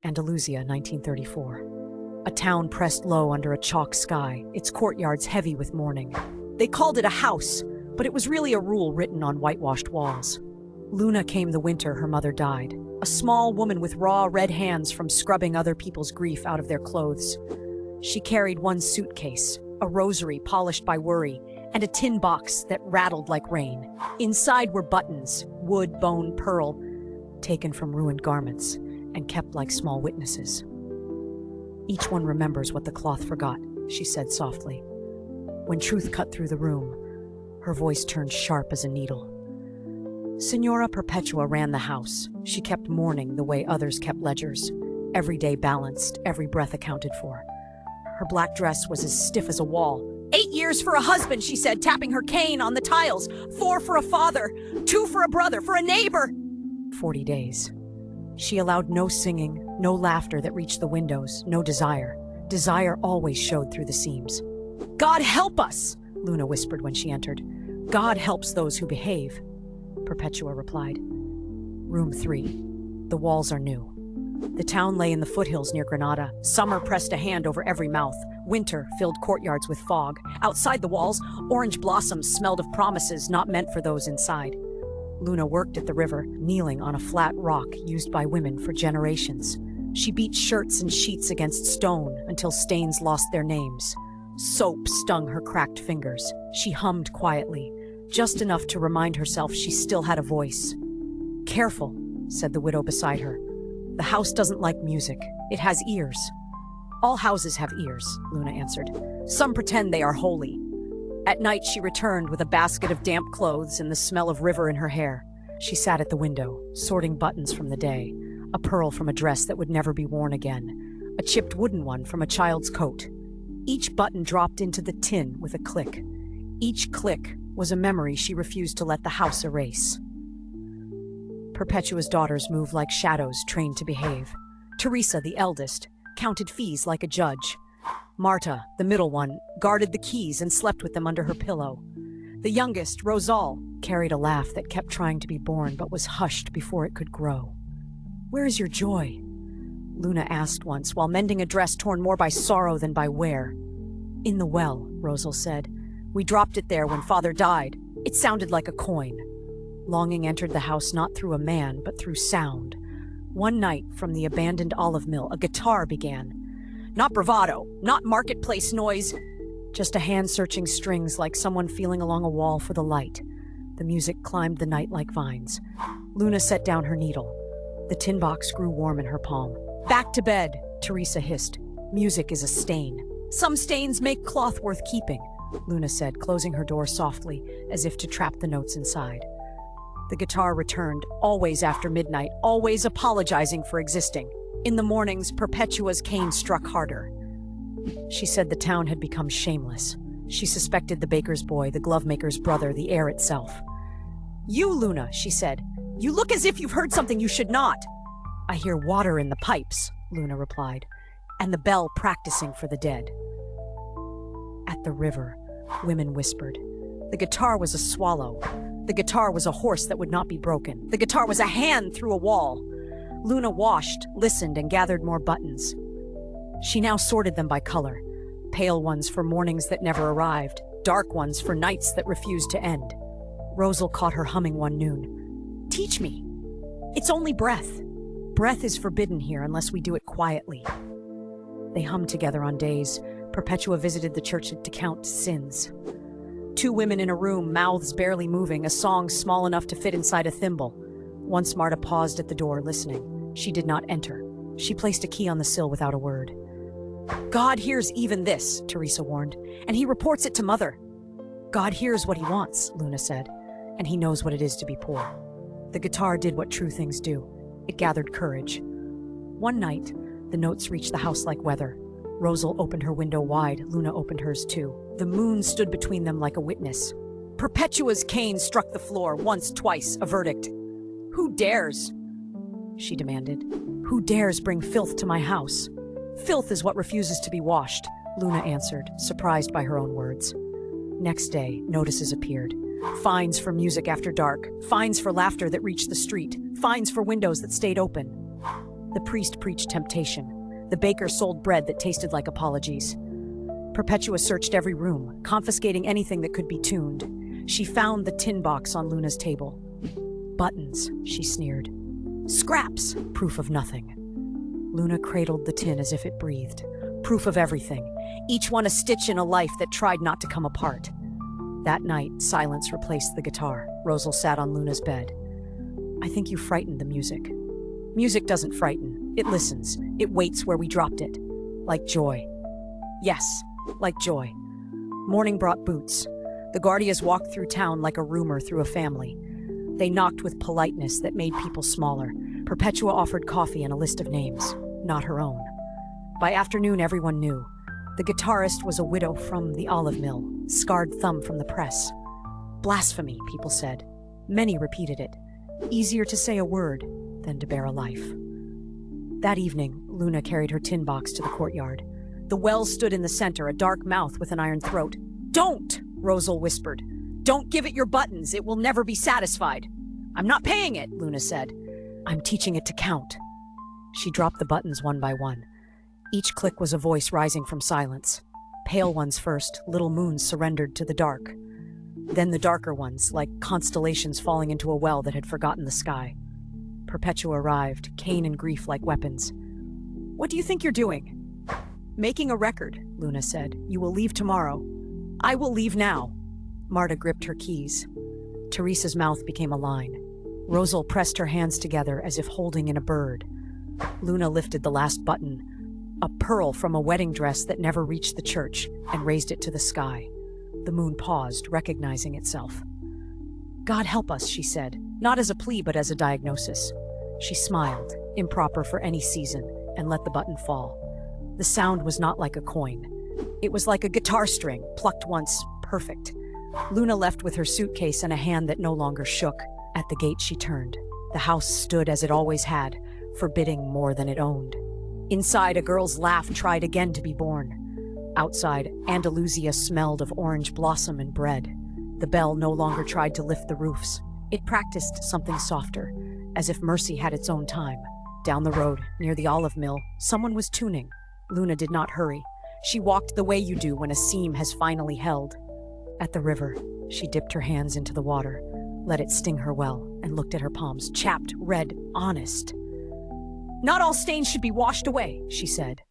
Andalusia, 1934. A town pressed low under a chalk sky, its courtyards heavy with mourning. They called it a house, but it was really a rule written on whitewashed walls. Luna came the winter her mother died, a small woman with raw red hands from scrubbing other people's grief out of their clothes. She carried one suitcase, a rosary polished by worry, and a tin box that rattled like rain. Inside were buttons, wood, bone, pearl, taken from ruined garments and kept like small witnesses. Each one remembers what the cloth forgot, she said softly. When truth cut through the room, her voice turned sharp as a needle. Signora Perpetua ran the house. She kept mourning the way others kept ledgers. Every day balanced, every breath accounted for. Her black dress was as stiff as a wall. 8 years for a husband, she said, tapping her cane on the tiles. 4 for a father, 2 for a brother, for a neighbor. 40 days. She allowed no singing, no laughter that reached the windows, no desire. Desire always showed through the seams. God help us, Luna whispered when she entered. God helps those who behave, Perpetua replied. Room 3. The walls are new. The town lay in the foothills near Granada. Summer pressed a hand over every mouth. Winter filled courtyards with fog. Outside the walls, orange blossoms smelled of promises not meant for those inside. Luna worked at the river, kneeling on a flat rock used by women for generations. She beat shirts and sheets against stone until stains lost their names. Soap stung her cracked fingers. She hummed quietly, just enough to remind herself she still had a voice. Careful, said the widow beside her. The house doesn't like music. It has ears. All houses have ears, Luna answered. Some pretend they are holy. At night, she returned with a basket of damp clothes and the smell of river in her hair. She sat at the window, sorting buttons from the day, a pearl from a dress that would never be worn again, a chipped wooden one from a child's coat. Each button dropped into the tin with a click. Each click was a memory she refused to let the house erase. Perpetua's daughters moved like shadows trained to behave. Teresa, the eldest, counted fees like a judge. Marta, the middle one, guarded the keys and slept with them under her pillow. The youngest, Rosal, carried a laugh that kept trying to be born but was hushed before it could grow. Where is your joy? Luna asked once, while mending a dress torn more by sorrow than by wear. In the well, Rosal said. We dropped it there when Father died. It sounded like a coin. Longing entered the house not through a man, but through sound. One night, from the abandoned olive mill, a guitar began. Not bravado, not marketplace noise, just a hand searching strings like someone feeling along a wall for the light. The music climbed the night like vines. Luna set down her needle. The tin box grew warm in her palm. Back to bed, Teresa hissed. Music is a stain. Some stains make cloth worth keeping, Luna said, closing her door softly, as if to trap the notes inside. The guitar returned, always after midnight, always apologizing for existing. In the mornings, Perpetua's cane struck harder. She said the town had become shameless. She suspected the baker's boy, the glovemaker's brother, the air itself. You, Luna, she said. You look as if you've heard something you should not. I hear water in the pipes, Luna replied, and the bell practicing for the dead. At the river, women whispered. The guitar was a swallow. The guitar was a horse that would not be broken. The guitar was a hand through a wall. Luna washed, listened, and gathered more buttons. She now sorted them by color. Pale ones for mornings that never arrived, dark ones for nights that refused to end. Rosal caught her humming one noon. Teach me. It's only breath. Breath is forbidden here unless we do it quietly. They hummed together on days. Perpetua visited the church to count sins. 2 women in a room, mouths barely moving, a song small enough to fit inside a thimble. Once Marta paused at the door, listening. She did not enter. She placed a key on the sill without a word. God hears even this, Teresa warned, and he reports it to Mother. God hears what he wants, Luna said, and he knows what it is to be poor. The guitar did what true things do. It gathered courage. One night, the notes reached the house like weather. Rosal opened her window wide. Luna opened hers too. The moon stood between them like a witness. Perpetua's cane struck the floor, once, twice, a verdict. Who dares? She demanded. Who dares bring filth to my house? Filth is what refuses to be washed, Luna answered, surprised by her own words. Next day, notices appeared. Fines for music after dark, fines for laughter that reached the street, fines for windows that stayed open. The priest preached temptation. The baker sold bread that tasted like apologies. Perpetua searched every room, confiscating anything that could be tuned. She found the tin box on Luna's table. Buttons, she sneered. Scraps, proof of nothing. Luna cradled the tin as if it breathed. Proof of everything, each one a stitch in a life that tried not to come apart. That night, silence replaced the guitar. Rosal sat on Luna's bed. I think you frightened the music. Music doesn't frighten. It listens. It waits where we dropped it. Like joy. Yes, like joy. Morning brought boots. The Guardias walked through town like a rumor through a family. They knocked with politeness that made people smaller. Perpetua offered coffee and a list of names, not her own. By afternoon, everyone knew. The guitarist was a widow from the olive mill, scarred thumb from the press. Blasphemy, people said. Many repeated it. Easier to say a word than to bear a life. That evening, Luna carried her tin box to the courtyard. The well stood in the center, a dark mouth with an iron throat. Don't, Rosal whispered. Don't give it your buttons. It will never be satisfied. I'm not paying it, Luna said. I'm teaching it to count. She dropped the buttons one by one. Each click was a voice rising from silence. Pale ones first, little moons surrendered to the dark. Then the darker ones, like constellations falling into a well that had forgotten the sky. Perpetua arrived, cane and grief like weapons. What do you think you're doing? Making a record, Luna said. You will leave tomorrow. I will leave now. Marta gripped her keys. Teresa's mouth became a line. Rosal pressed her hands together as if holding in a bird. Luna lifted the last button, a pearl from a wedding dress that never reached the church, and raised it to the sky. The moon paused, recognizing itself. God help us, she said, not as a plea but as a diagnosis. She smiled, improper for any season, and let the button fall. The sound was not like a coin. It was like a guitar string, plucked once, perfect. Luna left with her suitcase and a hand that no longer shook. At the gate she turned. The house stood as it always had, forbidding more than it owned. Inside, a girl's laugh tried again to be born. Outside, Andalusia smelled of orange blossom and bread. The bell no longer tried to lift the roofs. It practiced something softer, as if mercy had its own time. Down the road, near the olive mill, someone was tuning. Luna did not hurry. She walked the way you do when a seam has finally held. At the river, she dipped her hands into the water, let it sting her well, and looked at her palms, chapped, red, honest. Not all stains should be washed away, she said.